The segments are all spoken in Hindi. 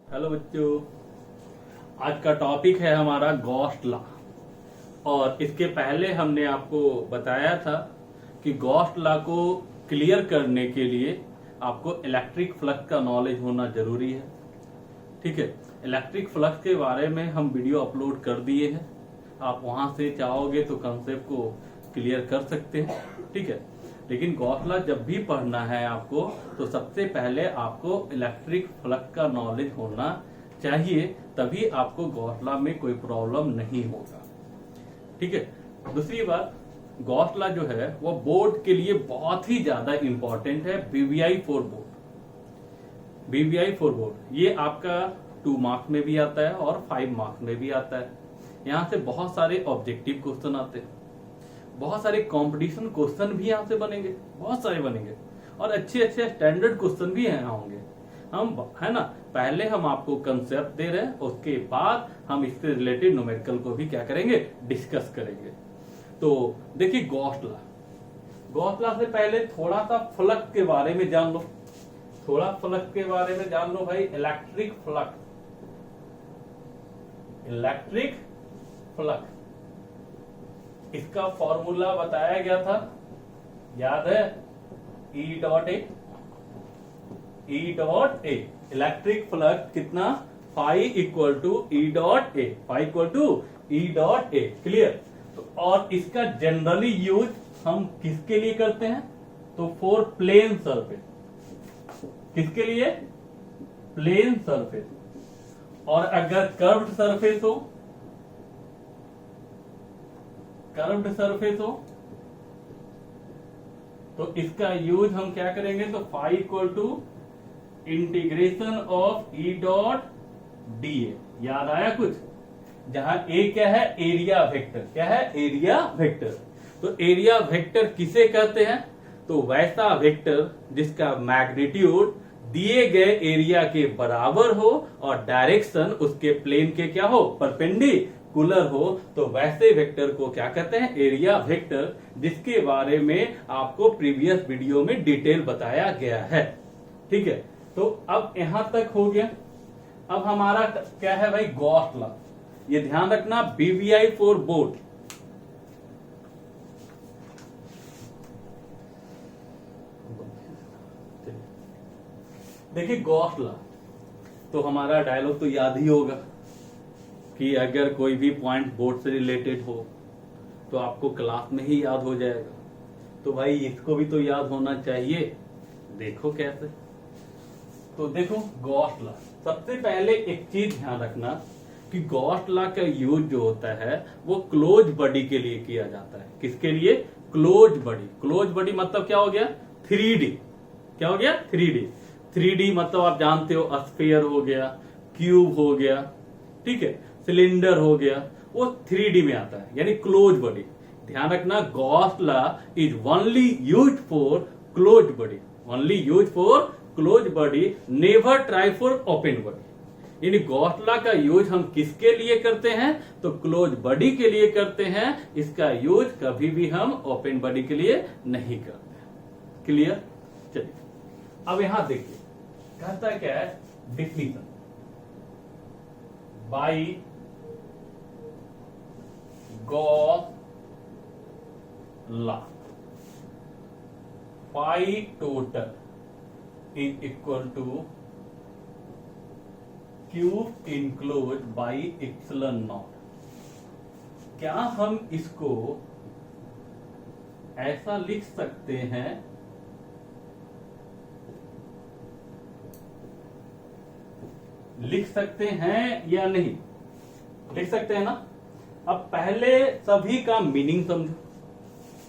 हेलो बच्चों, आज का टॉपिक है हमारा गॉस लॉ। और इसके पहले हमने आपको बताया था कि गॉस लॉ को क्लियर करने के लिए आपको इलेक्ट्रिक फ्लक्स का नॉलेज होना जरूरी है। ठीक है, इलेक्ट्रिक फ्लक्स के बारे में हम वीडियो अपलोड कर दिए हैं, आप वहां से चाहोगे तो कंसेप्ट को क्लियर कर सकते हैं। ठीक है, लेकिन गॉस लॉ जब भी पढ़ना है आपको तो सबसे पहले आपको इलेक्ट्रिक फ्लक्स का नॉलेज होना चाहिए, तभी आपको गॉस लॉ में कोई प्रॉब्लम नहीं होगा। ठीक है, दूसरी बात, गॉस लॉ जो है वो बोर्ड के लिए बहुत ही ज्यादा इंपॉर्टेंट है। बीवीआई 4 बोर्ड, बीवीआई 4 बोर्ड ये आपका 2 मार्क्स में भी आता है और 5 मार्क्स में भी आता है। यहाँ से बहुत सारे ऑब्जेक्टिव क्वेश्चन आते हैं, बहुत सारे कंपटीशन क्वेश्चन भी यहाँ से बनेंगे, बहुत सारे बनेंगे और अच्छे अच्छे स्टैंडर्ड क्वेश्चन भी यहाँ होंगे। हम है ना, पहले हम आपको कंसेप्ट दे रहे हैं, उसके बाद हम इससे रिलेटेड न्यूमेरिकल को भी क्या करेंगे, डिस्कस करेंगे। तो देखिए गॉस लॉ, गॉस लॉ से पहले थोड़ा सा फ्लक्स के बारे में जान लो, थोड़ा फ्लक्स के बारे में जान लो भाई। इलेक्ट्रिक फ्लक्स, इलेक्ट्रिक फ्लक्स, इसका फॉर्मूला बताया गया था, याद है? E dot A, E dot A, electric flux कितना, phi equal to E dot A, phi equal to E dot A. Clear? तो और इसका जनरली यूज हम किसके लिए करते हैं, तो फॉर प्लेन सरफेस। किसके लिए? Plane surface. और अगर कर्व्ड सरफेस हो, कर्व्ड सरफेस हो तो इसका यूज हम क्या करेंगे, तो phi equal to integration of E dot d a. याद आया कुछ? जहां ए क्या है, एरिया वेक्टर। क्या है? Area vector. तो एरिया वेक्टर किसे कहते हैं, तो वैसा वेक्टर जिसका मैग्नीट्यूड दिए गए एरिया के बराबर हो और डायरेक्शन उसके प्लेन के क्या हो, परपेंडिकुलर हो, तो वैसे वेक्टर को क्या कहते हैं, एरिया वेक्टर, जिसके बारे में आपको प्रीवियस वीडियो में डिटेल बताया गया है। ठीक है, तो अब यहां तक हो गया। अब हमारा क्या है भाई, गॉस लॉ। ये ध्यान रखना, बीवीआई 4 बोर्ड, देखिए गॉस लॉ, तो हमारा डायलॉग तो याद ही होगा कि अगर कोई भी पॉइंट बोर्ड से रिलेटेड हो तो आपको क्लास में ही याद हो जाएगा। तो भाई इसको भी तो याद होना चाहिए। देखो कैसे, तो देखो गॉस लॉ, सबसे पहले एक चीज ध्यान रखना कि गॉस लॉ का यूज जो होता है वो क्लोज बॉडी के लिए किया जाता है। किसके लिए? Close body. क्लोज बॉडी मतलब क्या हो गया, 3D। क्या हो गया? 3D। 3D मतलब आप जानते हो, स्फीयर हो गया, क्यूब हो गया, ठीक है, सिलेंडर हो गया, वो 3D में आता है, यानी क्लोज बॉडी। ध्यान रखना, Gauss law is only use for close body, only use for close body, never try for open body. यानी गॉस लॉ का यूज हम किसके लिए करते हैं, तो क्लोज बॉडी के लिए करते हैं। इसका यूज कभी भी हम ओपन बॉडी के लिए नहीं करते। क्लियर? चलिए अब यहां देखिए, कहता क्या है, definition by Gauss law, phi total is equal to q enclose by epsilon naught. क्या हम इसको ऐसा लिख सकते हैं, लिख सकते हैं या नहीं? लिख सकते हैं ना। अब पहले सभी का मीनिंग समझो।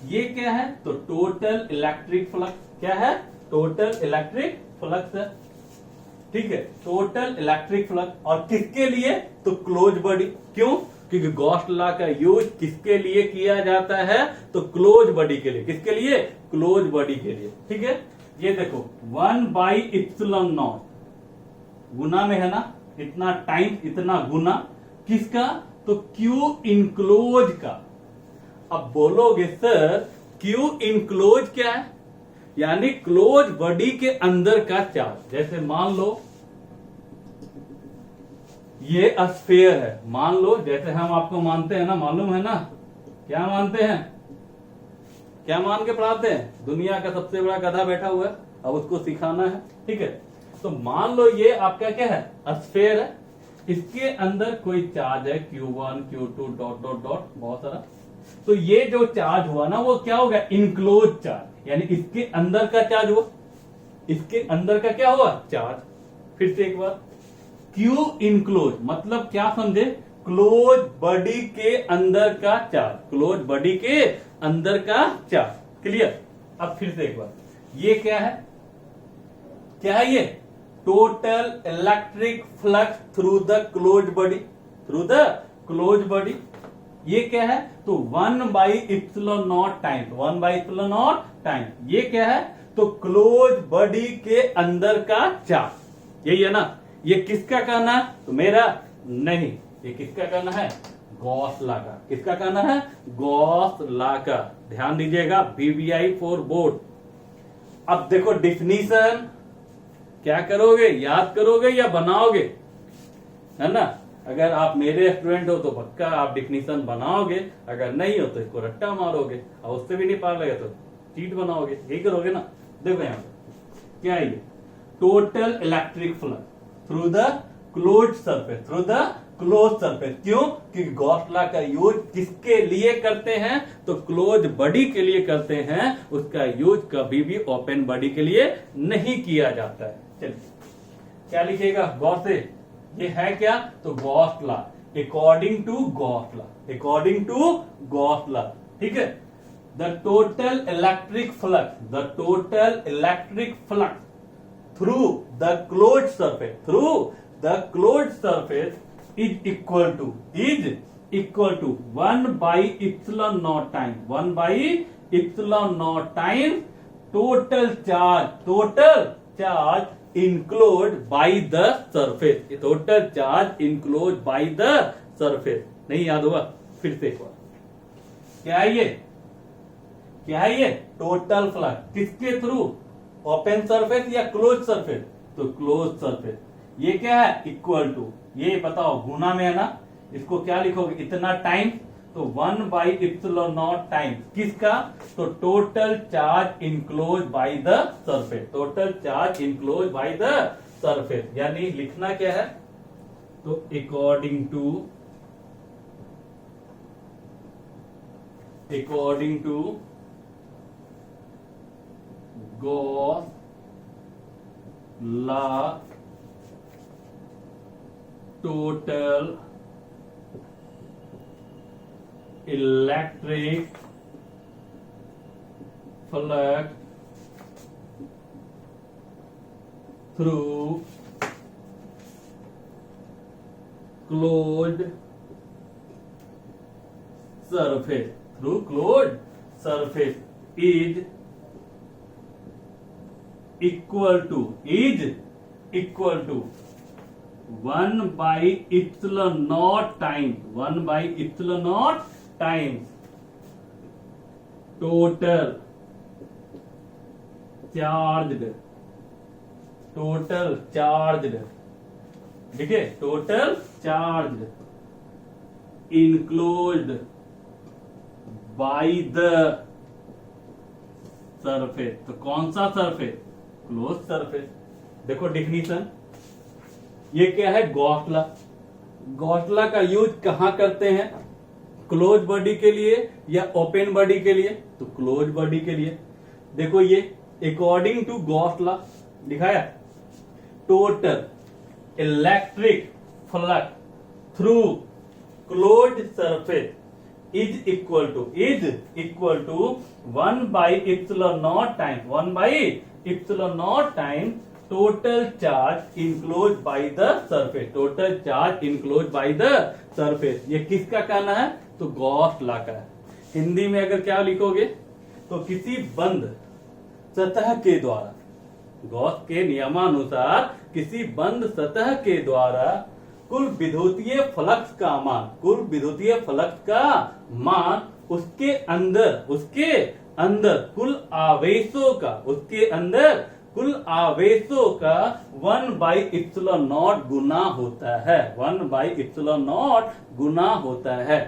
ये क्या है, तो टोटल इलेक्ट्रिक फ्लक्स। क्या है? टोटल इलेक्ट्रिक फ्लक्स है। ठीक है, टोटल इलेक्ट्रिक फ्लक्स, और किसके लिए, तो क्लोज बॉडी। क्यों? क्योंकि गॉस लॉ का यूज किसके लिए किया जाता है, तो क्लोज बॉडी के लिए। किसके लिए? क्लोज बॉडी के लिए। ठीक है, ये देखो 1/ε0 गुना में है ना, इतना टाइम्स इतना गुना, किसका, तो क्यू इनक्लोज का। अब बोलोगे सर क्यू इनक्लोज क्या है, यानी क्लोज बॉडी के अंदर का चार्ज। जैसे मान लो ये स्फीयर है। मान लो जैसे हम आपको मानते हैं ना, मालूम है ना क्या मानते हैं, क्या मान के पढ़ाते हैं? दुनिया का सबसे बड़ा गधा बैठा हुआ है, अब उसको सिखाना है, ठीक है। तो मान लो ये आपका क्या है, स्फीयर है, इसके अंदर कोई चार्ज है Q1 Q2 dot dot dot बहुत सारा। तो ये जो चार्ज हुआ ना वो क्या हो गया, इनक्लोज चार्ज, यानी इसके अंदर का चार्ज हुआ, इसके अंदर का क्या हुआ, चार्ज। फिर से एक बार, Q इनक्लोज मतलब क्या समझे, क्लोज बॉडी के अंदर का चार्ज, क्लोज बॉडी के अंदर का चार्ज, क्लियर। अब फिर से एक बार, ये क्या है, क्या है ये, total electric flux through the close body, through the close body. ये क्या है, तो 1/ε0 टाइम, 1/ε0 टाइम। ये क्या है, तो क्लोज बॉडी के अंदर का चार्ज, यही है ना। ये किसका कहना है, तो मेरा नहीं, ये किसका कहना है, गॉस लॉ का। किसका कहना है, गॉस लॉ का। ध्यान दीजिएगा, BBI फॉर बोर्ड। अब देखो डिफिनीशन, क्या करोगे, याद करोगे या बनाओगे, है ना। अगर आप मेरे स्टूडेंट हो तो पक्का आप डिफिनीशन बनाओगे, अगर नहीं हो तो इसको रट्टा मारोगे, और उससे भी नहीं पार लगे तो चीट बनाओगे, यही करोगे ना। देखो यहां पे क्या है, ये total electric flux through the close surface, through the close surface. क्यों, क्योंकि गॉस लॉ का यूज किसके लिए करते हैं, तो क्लोज बॉडी के लिए करते हैं, उसका यूज कभी भी ओपन बॉडी के लिए नहीं किया जाता है। चलिए क्या लिखेगा गौर से, ये है क्या, तो Gauss law, according to Gauss law, according to Gauss law, ठीक है। The total electric flux, the total electric flux through the close surface, through the close surface is equal to 1/ε0 time, 1/ε0 time total charge enclose by the surface, total charge enclose by the surface. नहीं याद होगा, फिर से एक बार, क्या है ये, क्या है ये, टोटल फ्लक्स किसके थ्रू, ओपन सरफेस या क्लोज सरफेस, तो क्लोज सरफेस। ये क्या है, इक्वल टू, ये बताओ गुना में है ना, इसको क्या लिखोगे, इतना टाइम, तो 1/ε0 टाइम किसका, तो total charge enclose by the surface, total charge enclose by the surface. यानी लिखना क्या है, तो according to Gauss law total electric flux through closed surface, through closed surface is equal to 1/ε0 times, 1/ε0 times total charged, ठीक है, total charge enclosed by the surface. तो कौन सा सरफेस, क्लोज सरफेस। देखो डिफिनीशन, ये क्या है, गॉस लॉ। गॉस लॉ का यूज कहां करते हैं, क्लोज बॉडी के लिए या ओपन बॉडी के लिए, तो क्लोज बॉडी के लिए। देखो ये अकॉर्डिंग टू गॉस लॉ दिखाया, total electric flux through close surface is equal to 1/ε0 time, 1/ε0 time total charge enclose by the surface, total charge enclose by the surface. ये किसका कहना है, तो गॉस लॉ का है। हिंदी में अगर क्या लिखोगे, तो किसी बंद सतह के द्वारा, गॉस के नियमानुसार किसी बंद सतह के द्वारा कुल विद्युतीय फ्लक्स का मान, कुल विद्युतीय फ्लक्स का मान उसके अंदर कुल आवेशों का, उसके अंदर कुल आवेशों का 1/ε0 गुना होता है, 1/ε0 गुना होता है।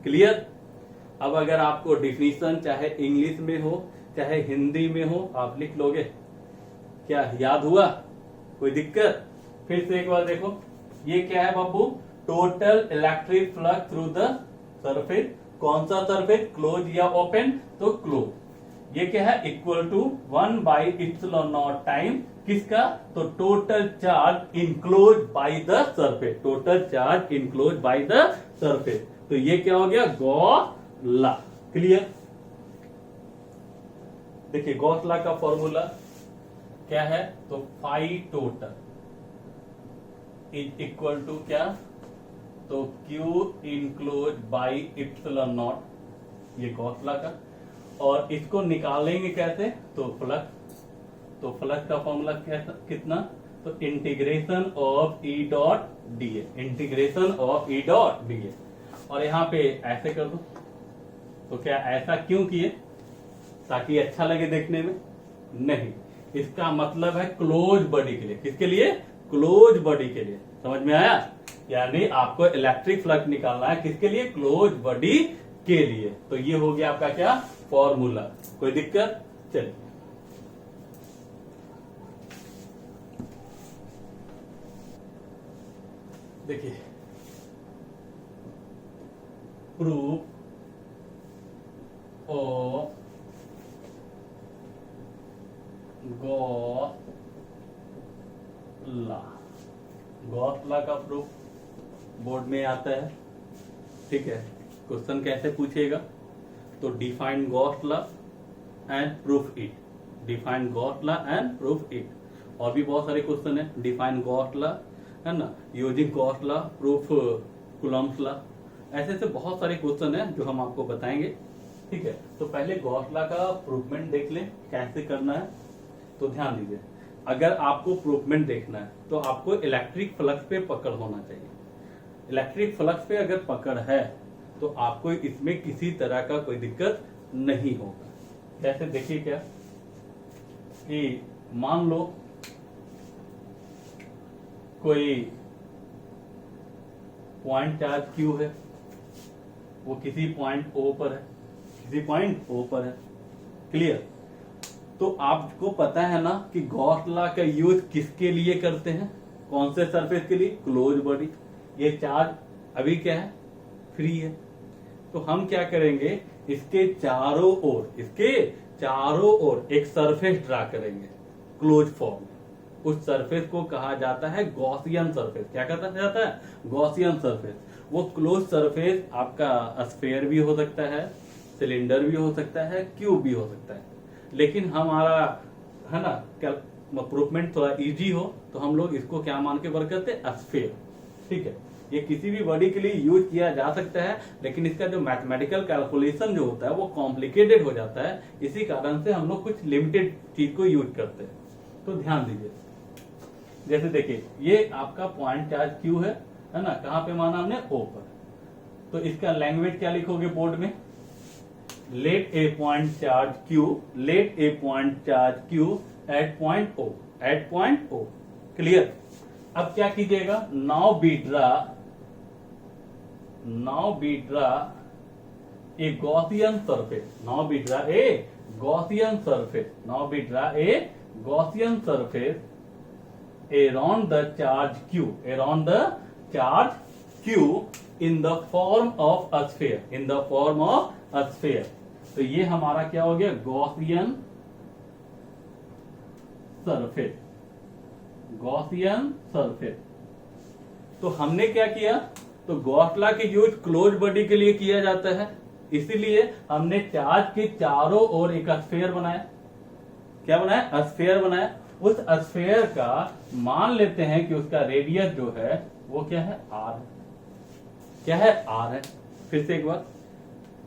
क्लियर? अब अगर आपको डिफिनीशन चाहे इंग्लिश में हो चाहे हिंदी में हो, आप लिख लोगे। क्या याद हुआ? कोई दिक्कत? फिर से एक बार देखो, ये क्या है बाबू? Total electric flux through the surface. कौन सा सरफेस? क्लोज या ओपन? तो क्लोज। ये क्या है? इक्वल टू 1/ε0 टाइम किसका? तो total charge enclose by the surface, total charge enclose by the surface. तो ये क्या हो गया? Gauss law. क्लियर? देखिए गॉस लॉ का फॉर्मूला क्या है? तो phi total is equal to क्या? तो Q इनक्लोज बाई ε0, ये गॉस लॉ का। और इसको निकालेंगे कैसे? तो फ्लक्स, तो फ्लक्स का फॉर्मूला कितना? तो integration of E dot D, integration of E dot D. और यहां पे ऐसे कर दो। तो क्या ऐसा क्यों किए? ताकि अच्छा लगे देखने में? नहीं, इसका मतलब है क्लोज बॉडी के लिए। किसके लिए? क्लोज बॉडी के लिए। समझ में आया? यानी आपको इलेक्ट्रिक फ्लक्स निकालना है किसके लिए? क्लोज बॉडी के लिए। तो ये हो गया आपका क्या? फॉर्मूला। कोई दिक्कत? चलिए देखिए, proof of Gauss law. Gauss law का प्रूफ बोर्ड में आता है। ठीक है, क्वेश्चन कैसे पूछेगा? तो define Gauss law and proof it, define Gauss law and proof it. और भी बहुत सारे क्वेश्चन है। डिफाइन गॉस लॉ है ना, using Gauss law, proof Coulomb's law, ऐसे ऐसे बहुत सारे क्वेश्चन है जो हम आपको बताएंगे। ठीक है, तो पहले गॉस लॉ का प्रूफमेंट देख ले कैसे करना है। तो ध्यान दीजिए, अगर आपको प्रूफमेंट देखना है तो आपको इलेक्ट्रिक फ्लक्स पे पकड़ होना चाहिए। इलेक्ट्रिक फ्लक्स पे अगर पकड़ है तो आपको इसमें किसी तरह का कोई दिक्कत नहीं होगा। जैसे देखिए क्या कि मान लो कोई पॉइंट चार्ज Q है, वो किसी पॉइंट O पर है, किसी पॉइंट O पर है। क्लियर? तो आपको पता है ना कि गॉस लॉ का यूज किसके लिए करते हैं? कौन से सरफेस के लिए? Close body. ये चार्ज अभी क्या है? फ्री है। तो हम क्या करेंगे? इसके चारों ओर, इसके चारों ओर एक सरफेस ड्रा करेंगे क्लोज फॉर्म। उस सरफेस को कहा जाता है गॉसियन सरफेस। क्या कहा जाता है? Gaussian surface. वो क्लोज सरफेस आपका स्फीयर भी हो सकता है, सिलेंडर भी हो सकता है, क्यूब भी हो सकता है। लेकिन हमारा है ना प्रूफमेंट थोड़ा इजी हो तो हम लोग इसको क्या मान के वर्क करते हैं? स्फीयर। ठीक है, ये किसी भी बॉडी के लिए यूज किया जा सकता है, लेकिन इसका जो मैथमेटिकल कैलकुलेशन जो होता है वो कॉम्प्लिकेटेड हो जाता है। इसी कारण से हम लोग कुछ लिमिटेड चीज को यूज करते हैं। तो ध्यान दीजिए, जैसे देखिए ये आपका पॉइंट चार्ज Q है ना, कहां पे माना हमने? O पर। तो इसका लैंग्वेज क्या लिखोगे बोर्ड में? Let a point charge Q, let a point charge Q at point O, at point O। Clear? अब क्या कीजिएगा? Now B draw a Gaussian surface, now B draw a Gaussian surface, now B draw a Gaussian surface around the charge Q, around the charge Q in the form of a sphere, in the form of a sphere। तो ये हमारा क्या हो गया? Gaussian surface, Gaussian surface. तो हमने क्या किया? तो गॉस लॉ के यूज क्लोज बॉडी के लिए किया जाता है, इसीलिए हमने चार्ज के चारों ओर एक स्फीयर बनाया। क्या बनाया? स्फीयर बनाया। उस स्फीयर का मान लेते हैं कि उसका रेडियस जो है वो क्या है? R है। क्या है? R है। फिर से एक बार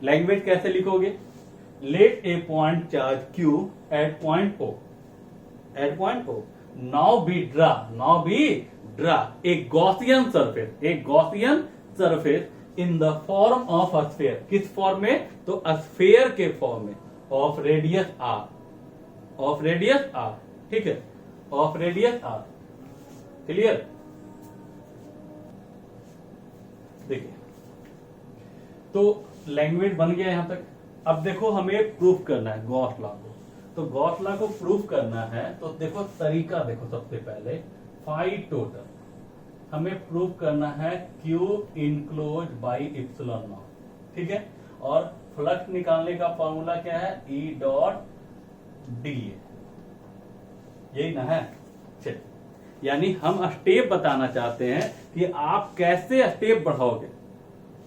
लैंग्वेज कैसे लिखोगे? Let a point charge Q at point O, at point O। Now B draw a Gaussian surface, a Gaussian surface in the form of a sphere. किस फॉर्म में? तो स्फीयर के फॉर्म में, of radius R, of radius R। ठीक है, ऑफ रेडियस आर। क्लियर? देखिए तो लैंग्वेज बन गया यहां तक। अब देखो हमें प्रूफ करना है गॉस लॉ को। तो गॉस लॉ को प्रूफ करना है तो देखो तरीका देखो, सबसे पहले फाई टोटल हमें प्रूफ करना है Q enclose by epsilon not. ठीक है, और फ्लक्स निकालने का फॉर्मूला क्या है? E डॉट डी, यही ना है। चलिए, यानी हम स्टेप बताना चाहते हैं कि आप कैसे स्टेप बढ़ाओगे।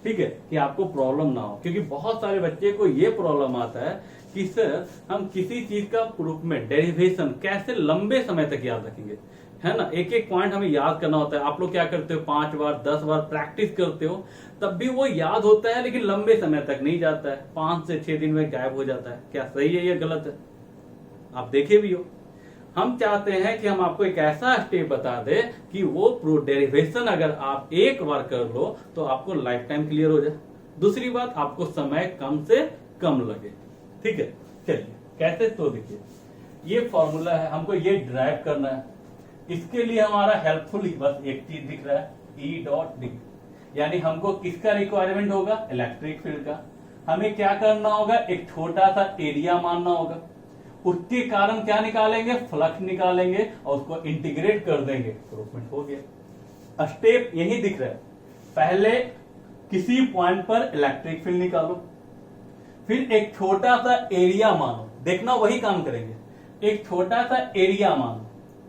ठीक है, कि आपको प्रॉब्लम ना हो, क्योंकि बहुत सारे बच्चे को ये प्रॉब्लम आता है कि सर हम किसी चीज का प्रूफ में डेरिवेशन कैसे लंबे समय तक याद रखेंगे, है ना। एक एक पॉइंट हमें याद करना होता है। आप लोग क्या करते हो, 5 बार 10 बार प्रैक्टिस करते हो, तब भी वो याद होता है, लेकिन लंबे समय तक नहीं जाता है, 5 से 6 दिन में गायब हो जाता है। क्या सही है या गलत है? आप देखे भी हो। हम चाहते हैं कि हम आपको एक ऐसा स्टेप बता दे कि वो डेरिवेशन अगर आप एक बार कर लो तो आपको लाइफ टाइम क्लियर हो जाए। दूसरी बात, आपको समय कम से कम लगे। ठीक है, चलिए कैसे, तो देखिए ये फॉर्मूला है, हमको ये ड्राइव करना है। इसके लिए हमारा हेल्पफुल बस एक चीज दिख रहा है, E डॉट डी, यानी हमको किसका रिक्वायरमेंट होगा? इलेक्ट्रिक फील्ड का। हमें क्या करना होगा? एक छोटा सा एरिया मानना होगा, उसके कारण क्या निकालेंगे? फ्लक्स निकालेंगे और उसको इंटीग्रेट कर देंगे, प्रूफमेंट हो गया। स्टेप यही दिख रहा है। पहले किसी पॉइंट पर इलेक्ट्रिक फील्ड निकालो, फिर एक छोटा सा एरिया मानो, देखना वही काम करेंगे। एक छोटा सा एरिया मानो,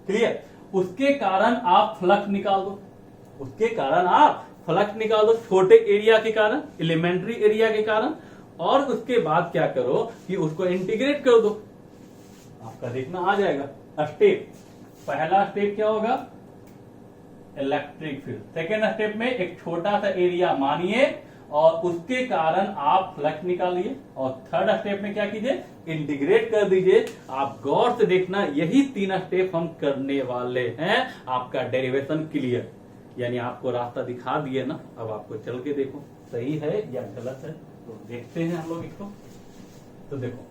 क्लियर? उसके कारण आप फ्लक्स निकाल दो, उसके कारण आप फ्लक्स निकाल दो, छोटे एरिया के कारण, एलिमेंट्री एरिया के कारण। और उसके बाद क्या करो कि उसको इंटीग्रेट कर दो, आपका देखना आ जाएगा। स्टेप पहला स्टेप क्या होगा? Electric field. सेकेंड स्टेप में एक छोटा सा एरिया मानिए और उसके कारण आप फ्लक्स निकालिए। और थर्ड स्टेप में क्या कीजिए? इंटीग्रेट कर दीजिए। आप गौर से देखना, यही 3 स्टेप हम करने वाले हैं। आपका डेरिवेशन क्लियर, यानी आपको रास्ता दिखा दिए ना। अब आपको चल के देखो सही है या गलत है, तो देखते हैं हम लोग इसको। तो देखो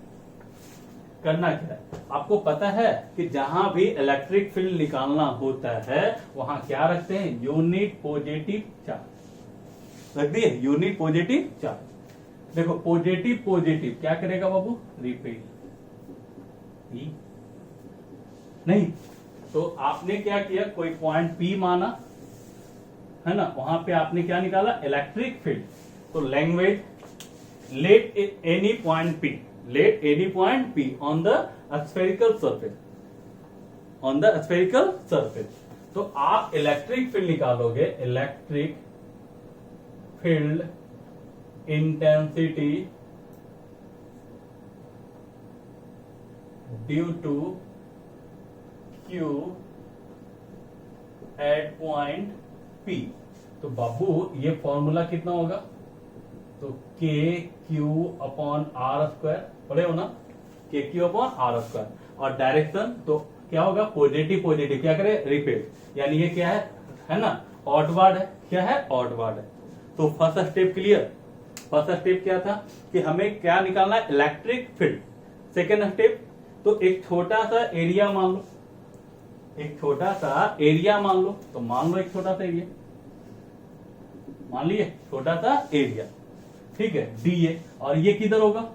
करना क्या है, आपको पता है कि जहां भी इलेक्ट्रिक फील्ड निकालना होता है वहां क्या रखते हैं? यूनिट पॉजिटिव चार्ज रख दिए, यूनिट पॉजिटिव चार्ज। देखो पॉजिटिव पॉजिटिव क्या करेगा बाबू? रिपेल। नहीं तो आपने क्या किया, कोई पॉइंट P माना, है ना, वहां पे आपने क्या निकाला? Electric field. तो language, let any point P, let any point P on the spherical surface, on the spherical surface। तो आप इलेक्ट्रिक फील्ड निकालोगे, electric field intensity due to Q at point P। तो बाबू ये फॉर्मूला कितना होगा? तो KQ अपॉन आर स्क्वायर, पढ़े हो ना, KQ अपॉन आर स्क्वायर। और डायरेक्शन तो क्या होगा? पॉजिटिव पॉजिटिव क्या करे? रिपेल। यानी ये क्या है ना, ऑडवर्ड है। क्या है? ऑडवर्ड है। तो first step clear. First step क्या था कि हमें क्या निकालना है? Electric field. सेकेंड स्टेप, तो एक छोटा सा एरिया मान लो, एक छोटा सा एरिया मान लो। तो मान लो एक छोटा सा एरिया मान लिए, छोटा सा एरिया, ठीक है, डी। और ये किधर होगा?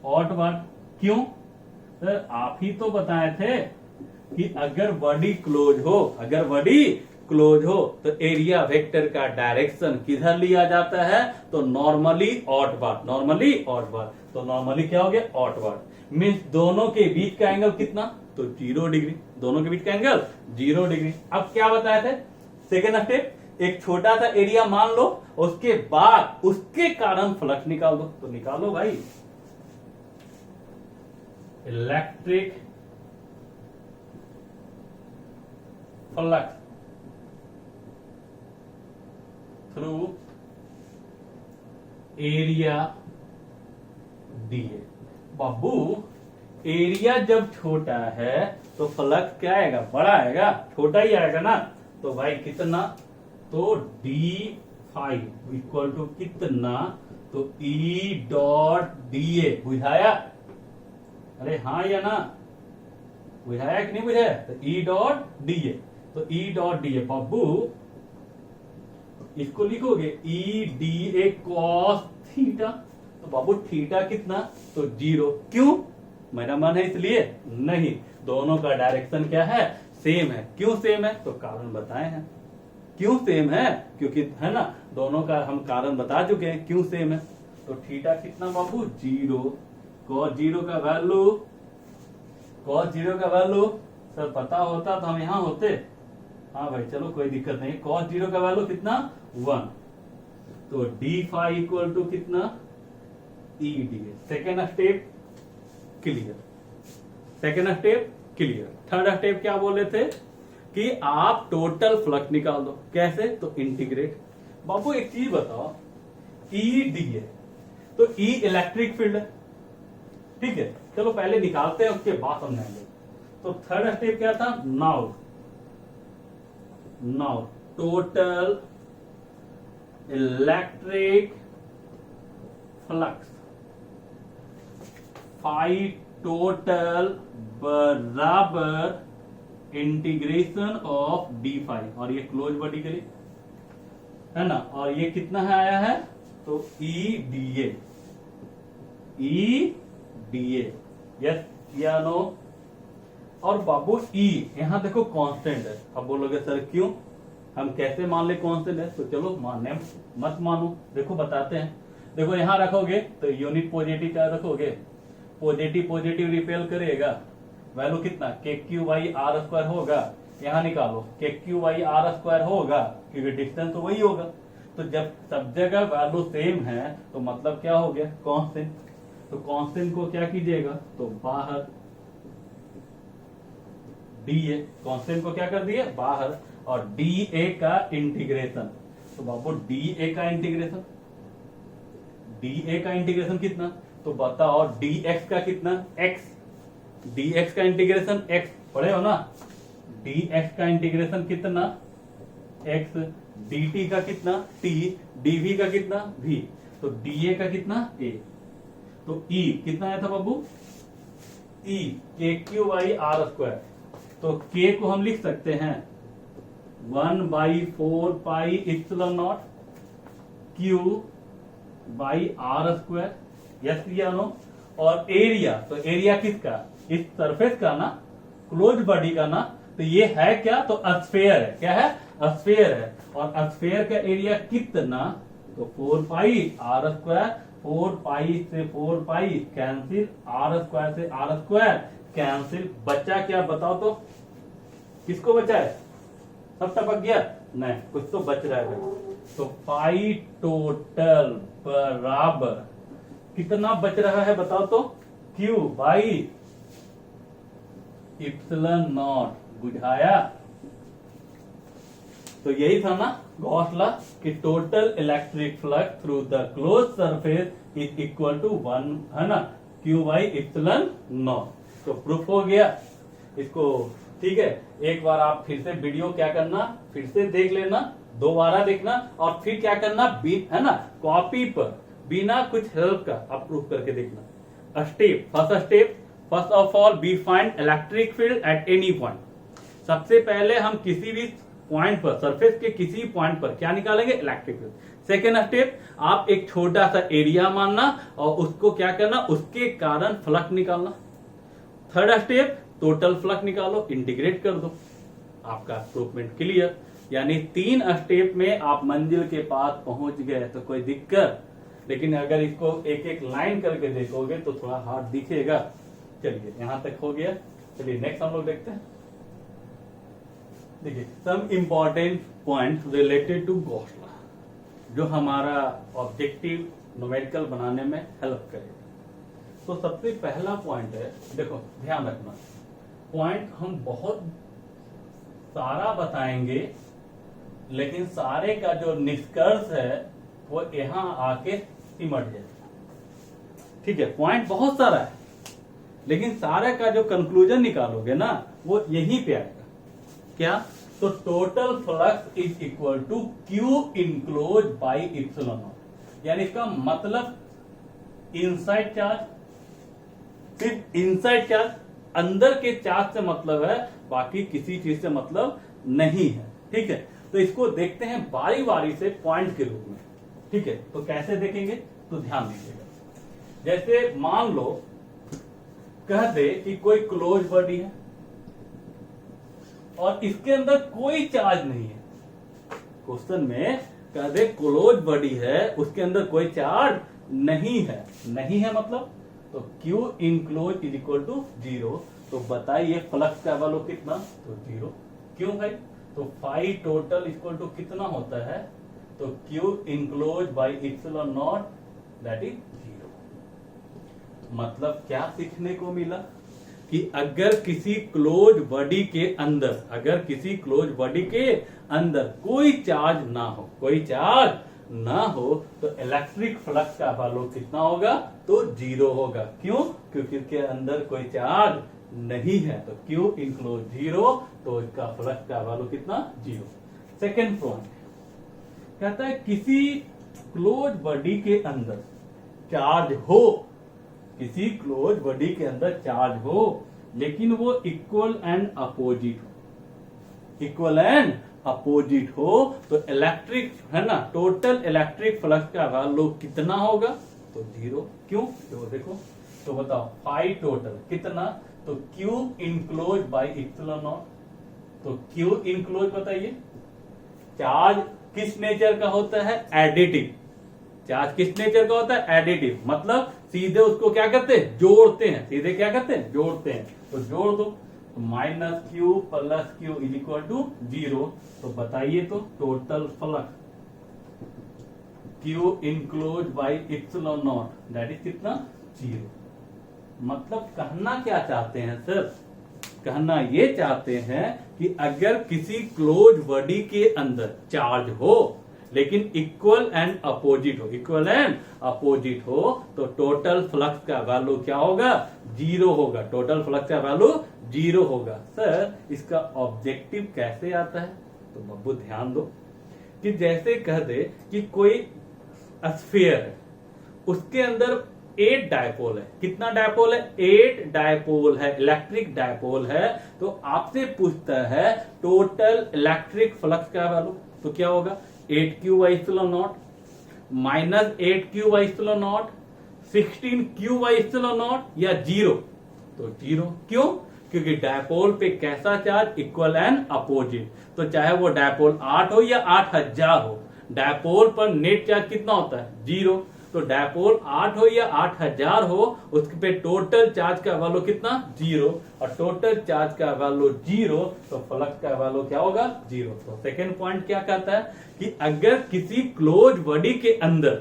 ऑडवर्ड। क्यों सर? आप ही तो बताए थे कि अगर बॉडी क्लोज हो, अगर बॉडी क्लोज हो तो एरिया वेक्टर का डायरेक्शन किधर लिया जाता है? तो नॉर्मली ऑडवर्ड, नॉर्मली ऑडवर्ड। तो नॉर्मली क्या हो गया? ऑडवर्ड। मीन्स दोनों के बीच का एंगल कितना? तो 0 डिग्री। दोनों के बीच का एंगल 0 डिग्री। अब क्या बताए थे? सेकेंड स्टेप, एक छोटा सा एरिया मान लो, उसके बाद उसके कारण फ्लक्स निकाल दो। तो निकालो भाई, electric flux through area dA. बाबू एरिया जब छोटा है तो फ्लक्स क्या आएगा? बड़ा आएगा, छोटा ही आएगा ना। तो भाई कितना? तो D5 इक्वल टू कितना? तो E डॉट DA। बुझाया? अरे हाँ या ना? बुझाया कि नहीं बुझाया? तो ई डॉट डी ए, तो ई डॉट डी ए बाबू इसको लिखोगे E D A cos theta, तो बाबू थीटा कितना? तो 0। क्यों? मेरा मन है इसलिए नहीं, दोनों का डायरेक्शन क्या है? सेम है। क्यों सेम है? तो कारण बताए हैं। क्यों सेम है? क्योंकि है ना, दोनों का हम कारण बता चुके हैं क्यों सेम है। तो थीटा कितना बाबू? 0। कॉस 0 का वैल्यू, कॉस 0 का वैल्यू सर पता होता तो हम यहां होते। हाँ भाई चलो कोई दिक्कत नहीं। कॉस 0 का वैल्यू कितना? 1। तो डी फाई इक्वल टू कितना? E D A. Second step clear, second step clear. Third step क्या बोले थे कि आप टोटल फ्लक्स निकाल दो। कैसे? तो इंटीग्रेट। बाबू एक चीज बताओ, ई डी ए, तो ई इलेक्ट्रिक फील्ड है, ठीक है। चलो पहले निकालते हैं उसके बाद समझाएंगे। तो थर्ड स्टेप क्या था? Now total electric flux phi total बराबर इंटीग्रेशन ऑफ डी फाई, और ये क्लोज बॉडी के लिए है ना। और ये कितना है आया है? तो E D A, E D A, yes या नो। और बाबू ई यहां देखो कांस्टेंट है। अब बोलोगे सर क्यों, हम कैसे मान ले कांस्टेंट है? तो चलो मानने मत मानो, देखो बताते हैं। देखो यहां रखोगे तो यूनिट पॉजिटिव क्या रखोगे? पॉजिटिव पॉजिटिव रिपेल करेगा, वैल्यू कितना? के क्यू बाई आर स्क्वायर होगा। यहां निकालो के क्यू बाई आर स्क्वायर होगा, क्योंकि डिस्टेंस तो वही होगा। तो जब सब जगह वैल्यू सेम है तो मतलब क्या हो गया? कांस्टेंट। तो कांस्टेंट को क्या कीजिएगा? तो बाहर डी ए, कांस्टेंट को क्या कर दिए? बाहर। और डी ए का इंटीग्रेशन, तो बाबू डी ए का इंटीग्रेशन, डी ए का इंटीग्रेशन कितना? तो बताओ डी एक्स का कितना? एक्स। डी एक्स का इंटीग्रेशन एक्स, पढ़े हो ना। डी एक्स का इंटीग्रेशन कितना? एक्स। डी टी का कितना? टी। डी वी का कितना? वी। तो डी ए का कितना? ए। तो ई कितना आया था बाबू? ई के क्यू बाई आर स्क्वायर। तो के को हम लिख सकते हैं 1/4 pi epsilon naught Q by R square, yes या नो। और एरिया, तो एरिया किसका? इस सरफेस का ना, क्लोज बॉडी का ना। तो ये है क्या? तो स्फीयर है। क्या है? स्फीयर है। और स्फीयर का एरिया कितना? तो 4 पाई आर स्क्वायर। 4 पाई से 4 पाई कैंसिल, आर स्क्वायर से आर स्क्वायर कैंसिल। बचा क्या बताओ तो? किसको बचा है? सब टपक गया? नहीं, कुछ तो बच रहा है भाई। तो पाई टोटल बराबर कितना बच रहा है बताओ तो? Q by epsilon naught. बुझाया? तो यही था ना गॉस लॉ कि total electric flux through the close surface is equal to 1 है ना, क्यू बाई इप्सिलॉन नॉट। तो प्रूफ हो गया इसको, ठीक है। एक बार आप फिर से वीडियो क्या करना, फिर से देख लेना, दोबारा देखना, और फिर क्या करना है ना, कॉपी पर बिना कुछ हेल्प का आप प्रूफ करके देखना। Step, first step, first of all we find electric field at any point. सबसे पहले हम किसी भी पॉइंट पर, सरफेस के किसी पॉइंट पर क्या निकालेंगे? Electric field. सेकेंड स्टेप, आप एक छोटा सा एरिया मानना और उसको क्या करना, उसके कारण फ्लक्स निकालना। थर्ड स्टेप, टोटल फ्लक्स निकालो, इंटीग्रेट कर दो, आपका प्रूफमेंट क्लियर। यानी 3 स्टेप में आप मंजिल के पास पहुंच गए। तो कोई दिक्कत? लेकिन अगर इसको एक एक लाइन करके देखोगे तो थोड़ा हार्ड दिखेगा। चलिए यहां तक हो गया। चलिए नेक्स्ट हम लोग देखते हैं। देखिए some important point related to Gauss law, जो हमारा ऑब्जेक्टिव न्यूमेरिकल बनाने में हेल्प करेगा। तो सबसे पहला पॉइंट है, देखो ध्यान रखना, पॉइंट हम बहुत सारा बताएंगे, लेकिन सारे का जो निष्कर्ष है वो यहां आके सिमट जाए। ठीक है, पॉइंट बहुत सारा है, लेकिन सारे का जो कंक्लूजन निकालोगे ना वो यहीं पे आएगा। क्या? तो total flux is equal to q enclose by epsilon naught. यानी इसका मतलब इनसाइड चार्ज, सिर्फ इनसाइड चार्ज, अंदर के चार्ज से मतलब है, बाकी किसी चीज से मतलब नहीं है। ठीक है, तो इसको देखते हैं बारी बारी से पॉइंट के रूप में। ठीक है, तो कैसे देखेंगे तो ध्यान दीजिएगा। जैसे मान लो कह दे कि कोई क्लोज बॉडी है और इसके अंदर कोई चार्ज नहीं है। क्वेश्चन में कह दे क्लोज बॉडी है, उसके अंदर कोई चार्ज नहीं है। नहीं है मतलब तो Q enclose is equal to 0। तो बताइए फ्लक्स का वैल्यू कितना, तो 0। क्यों भाई, तो फाई टोटल इक्वल टू कितना होता है, तो Q enclose by epsilon naught that is 0। मतलब क्या सीखने को मिला कि अगर किसी क्लोज बॉडी के अंदर, अगर किसी क्लोज बॉडी के अंदर कोई चार्ज ना हो, कोई चार्ज ना हो, तो इलेक्ट्रिक फ्लक्स का वैल्यू कितना होगा, तो 0 होगा। क्यों, क्योंकि इसके अंदर कोई चार्ज नहीं है। तो Q इनक्लोज 0, तो इसका फ्लक्स का वैल्यू कितना, 0। सेकेंड पॉइंट कहता है किसी क्लोज बॉडी के अंदर चार्ज हो, किसी क्लोज बॉडी के अंदर चार्ज हो, लेकिन वो इक्वल एंड अपोजिट हो, इक्वल एंड अपोजिट हो, तो इलेक्ट्रिक है ना, टोटल इलेक्ट्रिक फ्लक्स का वैल्यू कितना होगा, तो 0। क्यों, तो देखो, तो बताओ फाई टोटल कितना, तो Q enclose by epsilon naught. तो Q इनक्लोज बताइए, चार्ज किस नेचर का होता है, एडिटिव। चार्ज किस नेचर का होता है, एडिटिव। मतलब सीधे उसको क्या करते हैं, जोड़ते हैं। सीधे क्या करते हैं, जोड़ते हैं। तो जोड़ दो, minus Q plus Q is equal to 0। तो बताइए तो total flux Q enclose by epsilon naught that is कितना, 0। मतलब कहना क्या चाहते हैं सर, कहना ये चाहते हैं कि अगर किसी क्लोज बॉडी के अंदर चार्ज हो लेकिन इक्वल एंड अपोजिट हो, इक्वल एंड अपोजिट हो, तो टोटल फ्लक्स का वैल्यू क्या होगा, 0 होगा। टोटल फ्लक्स का वैल्यू 0 होगा। सर इसका ऑब्जेक्टिव कैसे आता है, तो बब्बू ध्यान दो कि जैसे कह दे कि कोई स्फीयर है, उसके अंदर 8 डायपोल है। कितना डायपोल है, 8 डायपोल है, इलेक्ट्रिक डायपोल है। तो आपसे पूछता है टोटल इलेक्ट्रिक फ्लक्स का वैल्यू, तो क्या होगा, 8Q by epsilon not minus 8Q by epsilon not 16Q by epsilon not या 0। तो 0 क्यों, क्योंकि डायपोल पे कैसा चार्ज, इक्वल एंड अपोजिट। तो चाहे वो डायपोल 8 हो या 8000 हो, डायपोल पर नेट चार्ज कितना होता है, 0। तो डायपोल 8 हो या 8000 हो, उसके पे टोटल चार्ज का वैल्यू कितना, 0। और टोटल चार्ज का वैल्यू 0, तो फ्लक्स का वैल्यू क्या होगा, 0। तो सेकेंड पॉइंट क्या कहता है कि अगर किसी क्लोज बॉडी के अंदर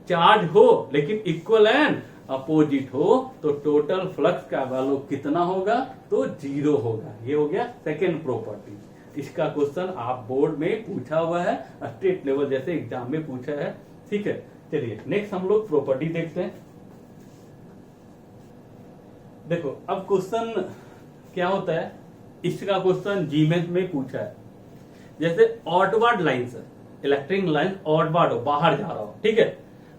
चार्ज हो लेकिन इक्वल एंड अपोजिट हो, तो टोटल फ्लक्स का वैल्यू कितना होगा, तो 0 होगा। ये हो गया सेकेंड प्रॉपर्टी। इसका क्वेश्चन आप बोर्ड में पूछा हुआ है, स्टेट लेवल जैसे एग्जाम में पूछा है। ठीक है, चलिए नेक्स्ट हम लोग प्रॉपर्टी देखते हैं। देखो अब क्वेश्चन क्या होता है, इसका क्वेश्चन जीमेंस में पूछा है। जैसे ऑटवर्ड लाइन से इलेक्ट्रिक लाइन ऑटवर्ड हो, बाहर जा रहा हो, ठीक है,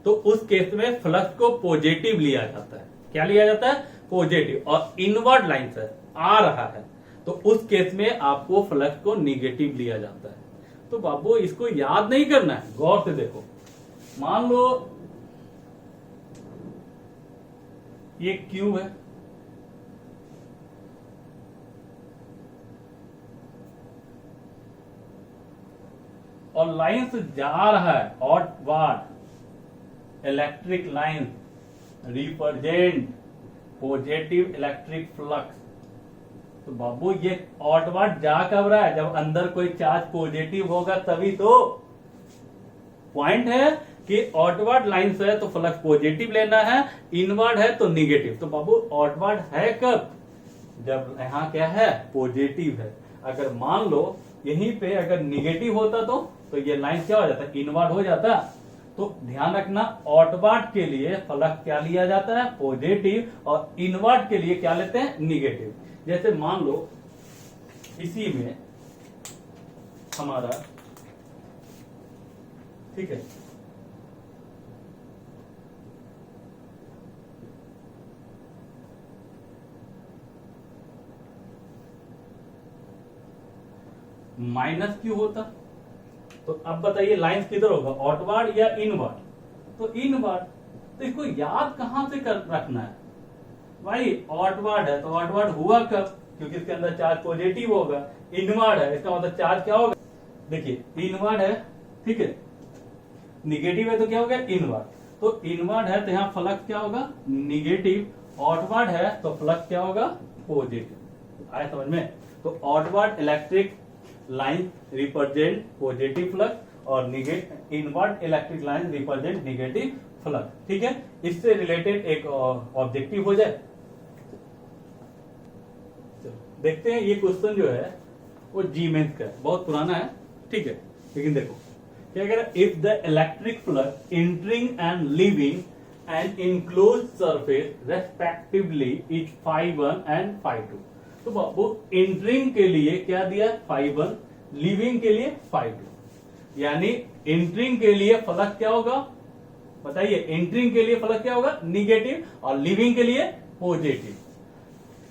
तो उस केस में फ्लक्स को पॉजिटिव लिया जाता है। क्या लिया जाता है, पॉजिटिव। और इनवर्ड लाइन से आ रहा है, तो उस केस में आपको फ्लक्स को निगेटिव लिया जाता है। तो बाबू इसको याद नहीं करना है, गौर से देखो। मान लो ये Q है, और लाइन से जा रहा है outward, electric line represent positive electric flux. तो बाबू ये आउटवर्ड जा कब रहा है, जब अंदर कोई चार्ज पॉजिटिव होगा तभी। तो पॉइंट है कि आउटवर्ड लाइन से है तो फ्लक्स पॉजिटिव लेना है, इनवर्ड है तो निगेटिव। तो बाबू आउटवर्ड है कब, जब यहाँ क्या है, पॉजिटिव है। अगर मान लो यहीं पे अगर निगेटिव होता तो ये लाइन क्या हो जाता, इनवर्ड हो जाता। तो ध्यान रखना, आउटवर्ड के लिए फ्लक्स क्या लिया जाता है, पॉजिटिव, और इनवर्ड के लिए क्या लेते हैं, निगेटिव। जैसे मान लो इसी में हमारा, ठीक है, माइनस क्यू होता। तो अब बताइए लाइंस किधर होगा, आउटवर्ड या इनवर्ड? तो इनवर्ड। तो इसको याद कहां से कर रखना है भाई, आउटवर्ड है तो आउटवर्ड हुआ कब, क्योंकि इसके अंदर चार्ज पॉजिटिव होगा। इनवर्ड है इसका मतलब चार्ज क्या होगा, देखिए इनवर्ड है, ठीक है, निगेटिव है तो क्या हो गया इनवर्ड। तो इनवर्ड है तो यहाँ फ्लक्स क्या होगा निगेटिव, आउटवर्ड है तो फ्लक्स क्या होगा पॉजिटिव। आया समझ में? तो outward electric line represent positive flux और inward electric line represent negative flux. ठीक है, इससे रिलेटेड एक ऑब्जेक्टिव हो जाए। चलो देखते हैं, ये क्वेश्चन जो है वो जी मेंस का है, बहुत पुराना है, ठीक है, लेकिन देखो क्या कह रहा है, if the electric flux entering and leaving and enclose surface respectively is φ1 and φ2। तो बाबू एंटरिंग के लिए क्या दिया φ1, लीविंग के लिए φ2, यानी एंटरिंग के लिए फ्लक्स क्या होगा बताइए, एंटरिंग के लिए फ्लक्स क्या होगा निगेटिव और लीविंग के लिए पॉजिटिव।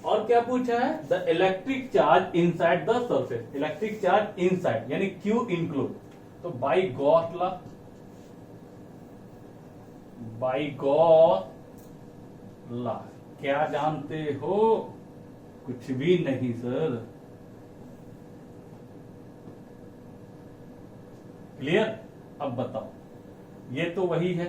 और क्या पूछा है, the electric charge inside the surface, electric charge inside यानी क्यू इंक्लूड। तो by Gauss law, by Gauss law क्या जानते हो, कुछ भी नहीं सर, क्लियर? अब बताओ, ये तो वही है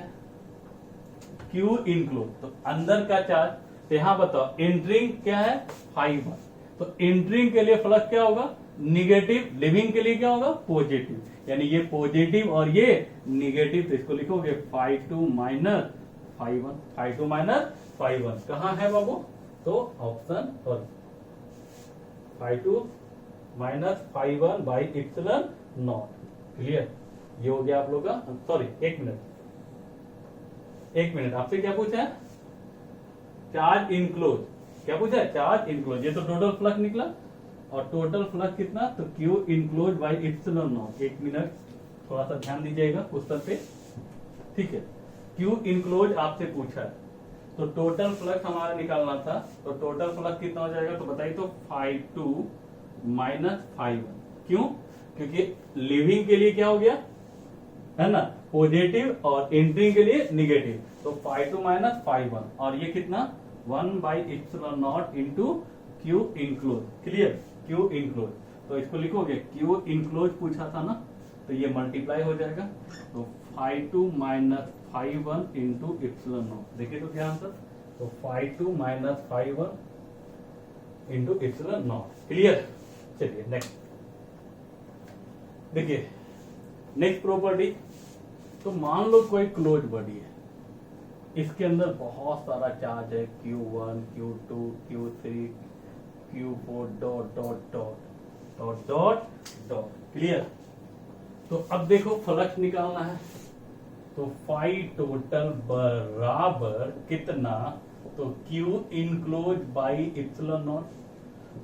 Q इंक्लूड, तो अंदर का चार्ज, तो यहां बताओ एंटरिंग क्या है φ1, तो एंटरिंग के लिए फ्लक्स क्या होगा निगेटिव, लिविंग के लिए क्या होगा पॉजिटिव, यानी ये पॉजिटिव और ये निगेटिव, तो इसको लिखोगे φ2 माइनस φ1, φ2 माइनस φ1 कहां है बाबू, तो ऑप्शन और φ2 minus φ1 by epsilon naught. Clear? ये हो गया आप लोग का, सॉरी एक मिनट आपसे क्या पूछा है, चार्ज इनक्लोज, क्या पूछा है चार्ज इनक्लोज, ये तो टोटल फ्लक्स निकला, और टोटल फ्लक्स कितना, तो Q enclose by epsilon not. एक मिनट थोड़ा सा ध्यान दीजिएगा क्वेश्चन पे, ठीक है, क्यू इनक्लोज आपसे पूछा है, तो टोटल फ्लक्स हमारा निकालना था, तो टोटल फ्लक्स कितना हो जाएगा, तो बताइए, तो φ2 माइनस φ1, क्यों, क्योंकि लिविंग के लिए क्या हो गया है ना पॉजिटिव और एंट्रिंग के लिए निगेटिव, तो φ2 माइनस φ1, और ये कितना 1 by epsilon not into Q enclose. Clear? Q enclose, तो इसको लिखोगे क्यू इंक्लोज पूछा था ना, तो ये मल्टीप्लाई हो जाएगा, तो φ2 माइनस φ1 इंटू इप्सिलॉन नॉट। देखिए तो क्या आंसर, तो φ2 minus φ1 into epsilon naught. Clear? चलिए नेक्स्ट देखिए, नेक्स्ट प्रॉपर्टी, तो मान लो कोई क्लोज बॉडी है, इसके अंदर बहुत सारा चार्ज है, Q1 Q2 Q3 Q4 dot dot dot dot dot dot. Clear? तो अब देखो फ्लक्स निकालना है, तो फाई टोटल बराबर कितना, तो Q enclose by epsilon naught,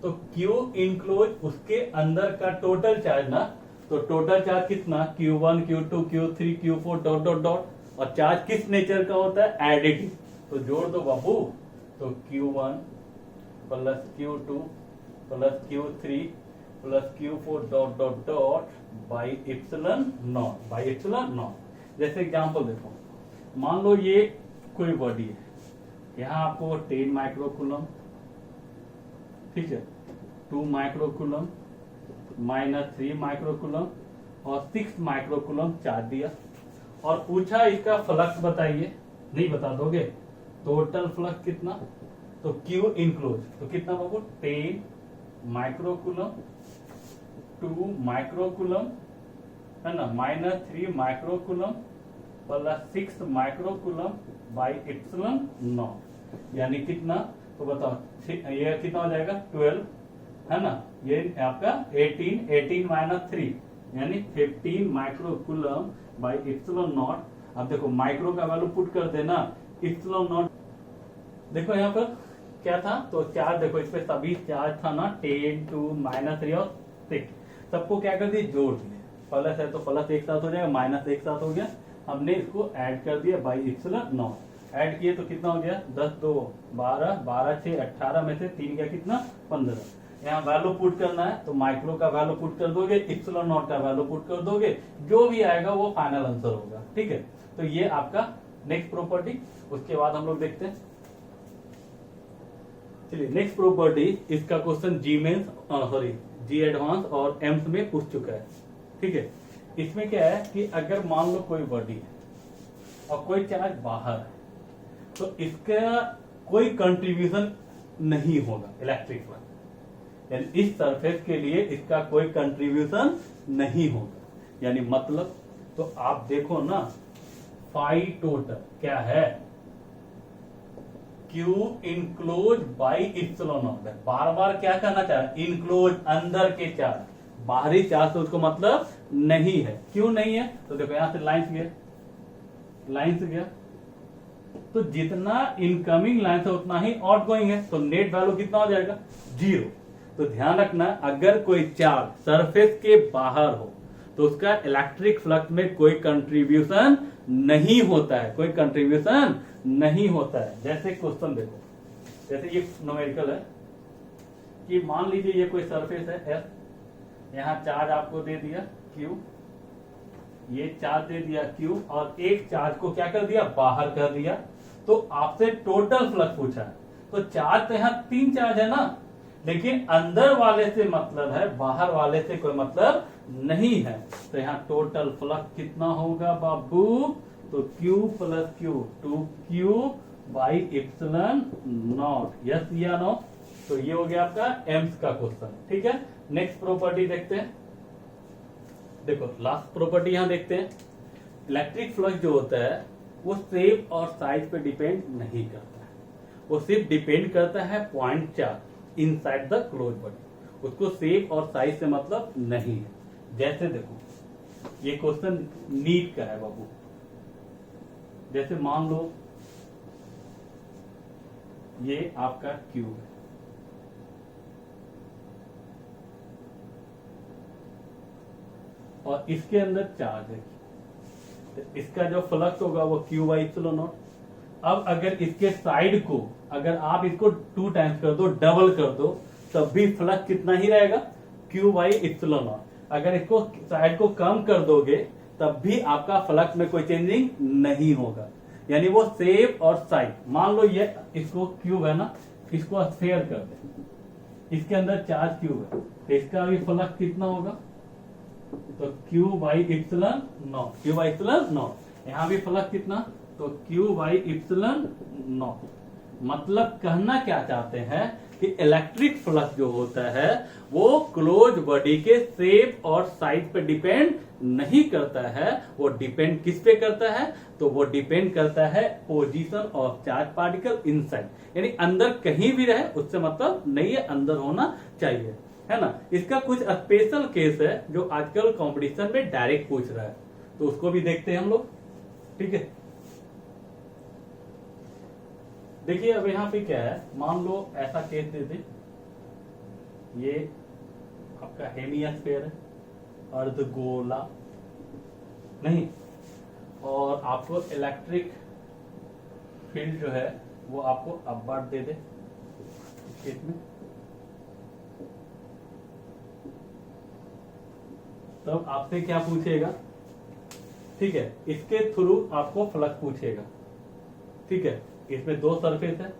तो Q इनक्लोज उसके अंदर का टोटल चार्ज ना, तो टोटल चार्ज कितना Q1 Q2 Q3 Q4 dot dot dot, और चार्ज किस नेचर का होता है एडिटिव, तो जोड़ दो बाबू, तो Q1 plus Q2 plus Q3 plus Q4 dot dot dot by epsilon not, by epsilon not. जैसे एग्जांपल देखो, मान लो ये कोई बॉडी है, यहां आपको 10 माइक्रोकूलम, ठीक है, 2 माइक्रोकूलम माइनस 3 माइक्रोकूलम और 6 माइक्रोकूलम चार्ज दिया, और पूछा इसका फ्लक्स बताइए, नहीं बता दोगे, टोटल फ्लक्स कितना, तो Q इंक्लोज, तो कितना बाबू 10 माइक्रोकूलम 2 माइक्रोकूलम है ना minus 3 microcoulomb plus 6 microcoulomb by epsilon naught, यानी कितना, तो बताओ ये कितना हो जाएगा 12 है ना, ये आपका 18 माइनस 3 यानी 15 माइक्रोकूलम बाई इप्सिलॉन नॉट। अब देखो माइक्रो का वैल्यू पुट कर देना, इप्सिलॉन नॉट देखो यहाँ पर क्या था, तो चार्ज देखो इस पे सभी चार्ज था ना 10 2 माइनस 3 और 6, सबको क्या कर दिए जोड़ दिए, प्लस है तो प्लस एक साथ हो जाएगा, माइनस एक साथ हो गया, हमने इसको ऐड कर दिया बाई इप्सिलॉन नॉट, ऐड किए तो कितना हो गया 10 2 12 12 6 18 में से 3 गया कितना 15, यहाँ वैल्यू पुट करना है तो माइक्रो का वैल्यू पुट कर दोगे, इप्सिलॉन नॉट का वैल्यू पुट कर दोगे, जो भी आएगा वो फाइनल आंसर होगा। ठीक है, तो ये आपका नेक्स्ट प्रॉपर्टी। उसके बाद हम लोग देखते हैं, चलिए नेक्स्ट प्रॉपर्टी, इसका क्वेश्चन जी मेंस सॉरी जी एडवांस और एम्स में पूछ चुका है। ठीक है, इसमें क्या है कि अगर मान लो कोई बॉडी है और कोई चार्ज बाहर है तो इसका कोई कंट्रीब्यूशन नहीं होगा इलेक्ट्रिक फ्लक्स, यानी इस सरफेस के लिए इसका कोई कंट्रीब्यूशन नहीं होगा। यानी मतलब तो आप देखो ना, फाई टोटल क्या है, q enclose by epsilon naught. बार बार क्या कहना चाह रहा है, इनक्लोज अंदर के चार्ज, बाहरी चार्ज तो उसको मतलब नहीं है। क्यों नहीं है, तो देखो यहां से लाइन गया, लाइन से गया, तो जितना इनकमिंग लाइन है उतना ही आउटगोइंग है, तो नेट वैल्यू कितना हो जाएगा, 0। तो ध्यान रखना, अगर कोई चार्ज सरफेस के बाहर हो तो उसका इलेक्ट्रिक फ्लक्स में कोई कंट्रीब्यूशन नहीं होता है, कोई कंट्रीब्यूशन नहीं होता है। जैसे क्वेश्चन देखो, जैसे ये न्यूमेरिकल है कि मान लीजिए ये कोई सरफेस है एस, यहाँ चार्ज आपको दे दिया क्यू, ये चार्ज दे दिया क्यू, और एक चार्ज को क्या कर दिया, बाहर कर दिया। तो आपसे टोटल फ्लक्स पूछा है, तो चार्ज तो यहाँ 3 चार्ज है ना, लेकिन अंदर वाले से मतलब है, बाहर वाले से कोई मतलब नहीं है। तो यहाँ टोटल फ्लक्स कितना होगा बाबू, तो Q plus Q 2Q by epsilon not. Yes या नो, तो ये हो गया आपका एम्स का क्वेश्चन। ठीक है, नेक्स्ट प्रॉपर्टी देखते हैं। देखो लास्ट प्रॉपर्टी यहां देखते हैं, इलेक्ट्रिक फ्लक्स जो होता है वो शेप और साइज पे डिपेंड नहीं करता है, वो सिर्फ डिपेंड करता है point charge inside the close body, उसको शेप और साइज से मतलब नहीं है। जैसे देखो ये क्वेश्चन नीट का है बाबू, जैसे मान लो ये आपका क्यूब है, और इसके अंदर चार्ज है, तो इसका जो फ्लक्स होगा वो क्यू बाई इप्सिलॉन नॉट। अब अगर इसके साइड को अगर आप इसको 2 टाइम्स कर दो, डबल कर दो, तब भी फ्लक्स कितना ही रहेगा, क्यू बाई इप्सिलॉन नॉट। अगर इसको साइड को कम कर दोगे तब भी आपका फ्लक्स में कोई चेंजिंग नहीं होगा, यानी वो शेप और साइज। मान लो ये इसको क्यूब है ना, इसको स्फीयर कर दे, इसके अंदर चार्ज क्यूब है, तो इसका भी फ्लक्स कितना होगा, तो q by epsilon naught, Q by epsilon not. यहाँ भी फ्लक्स कितना, तो क्यू बाई इप्सिलॉन नॉट। मतलब कहना क्या चाहते हैं कि इलेक्ट्रिक फ्लक्स जो होता है वो क्लोज बॉडी के शेप और साइज पे डिपेंड नहीं करता है, वो डिपेंड किस पे करता है, तो वो डिपेंड करता है position of charge particle inside, यानी अंदर कहीं भी रहे उससे मतलब नहीं है, अंदर होना चाहिए, है ना। इसका कुछ स्पेशल केस है जो आजकल कंपटीशन में डायरेक्ट पूछ रहा है, तो उसको भी देखते हैं हम लोग। ठीक है, देखिए अब यहाँ पे क्या है, मान लो ऐसा केस दे दे, ये आपका हेमिस्फीयर है, अर्धगोला नहीं, और आपको इलेक्ट्रिक फील्ड जो है वो आपको अपवर्ड दे दे केस में, तब आपसे क्या पूछेगा, ठीक है, इसके थ्रू आपको फ्लक्स पूछेगा। ठीक है, इसमें 2 सरफेस है,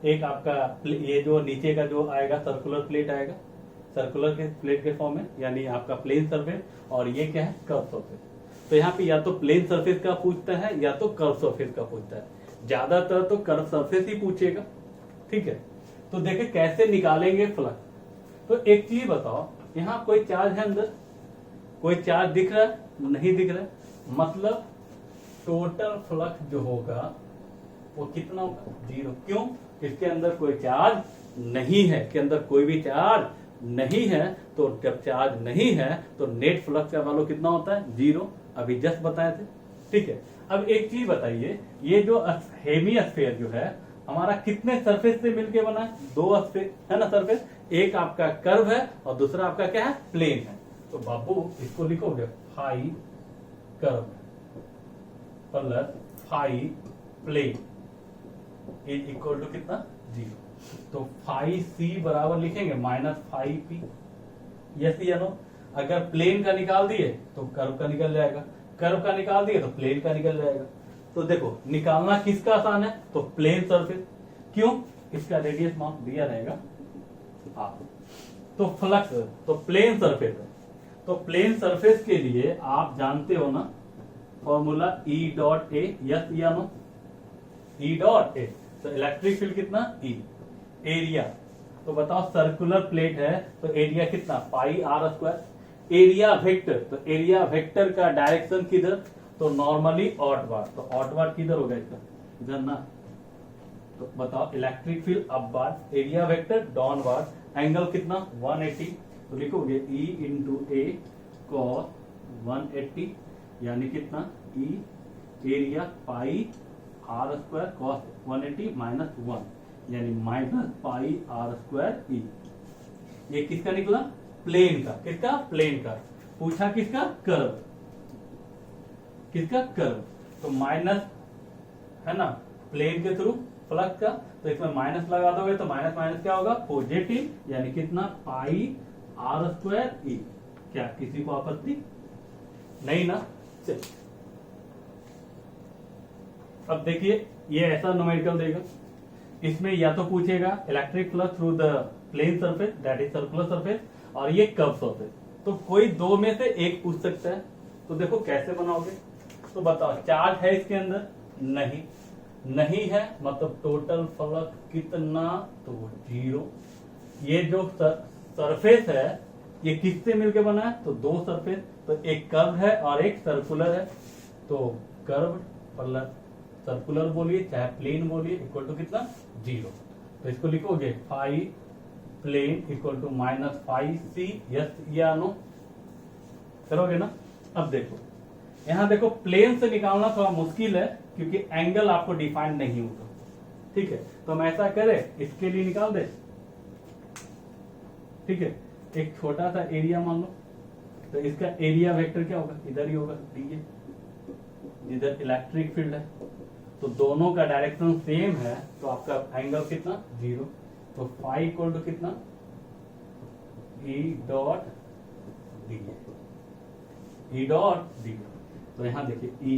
एक आपका ये जो नीचे का जो आएगा सर्कुलर प्लेट आएगा, सर्कुलर के प्लेट के फॉर्म में, यानी आपका प्लेन सरफेस, और ये क्या है, कर्व सरफेस। तो यहाँ पे या तो प्लेन सरफेस का पूछता है या तो कर्व सरफेस का पूछता है, ज्यादातर तो कर्व सरफेस ही पूछेगा। ठीक है, तो देखे कैसे निकालेंगे फ्लक्स। तो एक चीज बताओ, यहाँ कोई चार्ज है अंदर, कोई चार्ज दिख रहा है, नहीं दिख रहा है, मतलब टोटल फ्लक्स जो होगा वो कितना होगा, 0। क्यों, इसके अंदर कोई चार्ज नहीं है, के अंदर कोई भी चार्ज नहीं है, तो जब चार्ज नहीं है तो नेट फ्लक्स का वैल्यू कितना होता है, 0, अभी जस्ट बताए थे। ठीक है, अब एक चीज बताइए, ये जो हेमिस्फीयर जो है हमारा कितने सरफेस से मिलके बना है, 2 स्फीयर है ना सरफेस, एक आपका कर्व है और दूसरा आपका क्या है, प्लेन है। तो बाबू इसको लिखोगे phi curve plus phi plane is equal to कितना, 0। तो फाई सी बराबर लिखेंगे माइनस फाई पी। यस या नो? अगर प्लेन का निकाल दिए तो कर्व का निकल जाएगा, कर्व का निकाल दिए तो प्लेन का निकल जाएगा। तो देखो निकालना किसका आसान है? तो प्लेन सरफेस। क्यों? इसका रेडियस मान दिया रहेगा आप। तो फ्लक्स तो प्लेन सरफेस है, तो प्लेन सरफेस के लिए आप जानते हो ना फॉर्मूला E डॉट ए। यस या नो? E डॉट ए। तो इलेक्ट्रिक फील्ड कितना? E। एरिया तो बताओ सर्कुलर प्लेट है तो एरिया कितना? पाई आर स्क्वायर। एरिया वेक्टर तो एरिया वेक्टर का डायरेक्शन किधर? तो नॉर्मली ऑटवर्ड। तो ऑटवर्ड किधर होगा इसका? इधर ना। तो बताओ electric field upward, area vector downward, angle कितना? 180। तो लिखोगे E इंटू ए कॉस 180 यानी कितना? E area pi r square cos 180 minus 1 यानी minus pi r square E. ये किसका निकला? प्लेन का। किसका? प्लेन का। पूछा किसका? कर्व। किसका? कर्व। तो माइनस है ना प्लेन के थ्रू फ्लक्स का, तो इसमें माइनस लगा दोगे तो माइनस माइनस क्या होगा? पॉजिटिव यानी कितना? पाई आर स्क्वायर ई। क्या किसी को आपत्ति नहीं ना? चल अब देखिए ये ऐसा न्यूमेरिकल देगा, इसमें या तो पूछेगा electric flux through the plane surface that is circular surface, और ये कर्व सरफेस। तो कोई दो में से एक पूछ सकता है। तो देखो कैसे बनाओगे? तो बताओ चार्ज है इसके अंदर? नहीं। नहीं है मतलब टोटल फ्लक्स कितना? तो 0। ये जो सरफेस है ये किससे मिलकर बना है? तो दो सरफेस, तो एक कर्व है और एक सर्कुलर है। तो कर्व प्लस सर्कुलर बोलिए चाहे प्लेन बोलिए इक्वल टू कितना? 0। तो इसको लिखोगे phi plane equal to minus phi c. Yes या नो? करोगे ना? अब देखो यहां देखो प्लेन से निकालना थोड़ा मुश्किल है क्योंकि एंगल आपको डिफाइन नहीं होगा। ठीक है, तो हम ऐसा करें इसके लिए निकाल दे। ठीक है, एक छोटा सा एरिया मान लो, तो इसका एरिया वेक्टर क्या होगा? इधर ही होगा डी। इधर इलेक्ट्रिक फील्ड है तो दोनों का डायरेक्शन सेम है, तो आपका एंगल कितना? 0। तो फाई इक्वल टू कितना? E dot D. E dot D. तो यहां देखिए E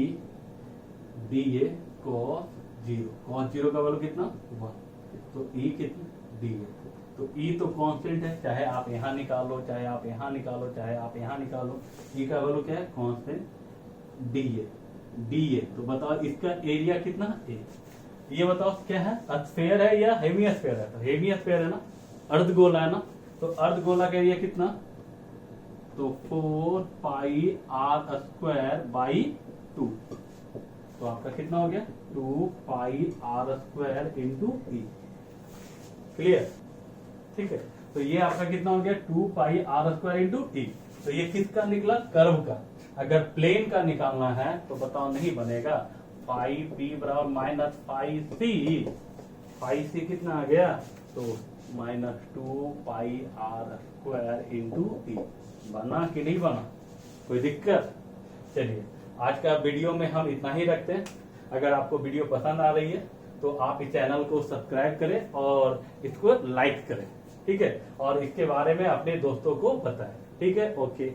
D A cos 0। Cos 0 का वैल्यू कितना? 1। तो E कितना? D A. तो E तो कांस्टेंट है, चाहे आप यहां निकालो चाहे आप यहां निकालो चाहे आप यहां निकालो, E का वैल्यू क्या है? Constant. D A. D A तो बताओ इसका एरिया कितना? ए। ये बताओ क्या है? स्फीयर है या हेमिस्फीयर है? तो हेमिस्फीयर है ना, अर्धगोला है ना। तो अर्धगोला का एरिया कितना? तो 4 पाई आर स्क्वायर बाई 2। तो आपका कितना हो गया? 2 pi r square into e. Clear? ठीक है, तो ये आपका कितना हो गया? 2 pi r square into e. तो ये किसका निकला? कर्व का। अगर प्लेन का निकालना है तो बताओ नहीं बनेगा। फाई पी बराबर minus phi c. Phi c कितना आ गया? तो minus 2 pi r square into e. बना कि नहीं बना? कोई दिक्कत? चलिए आज का वीडियो में हम इतना ही रखते हैं। अगर आपको वीडियो पसंद आ रही है तो आप इस चैनल को सब्सक्राइब करें और इसको लाइक करें। ठीक है, और इसके बारे में अपने दोस्तों को बताएं। ठीक है, ओके।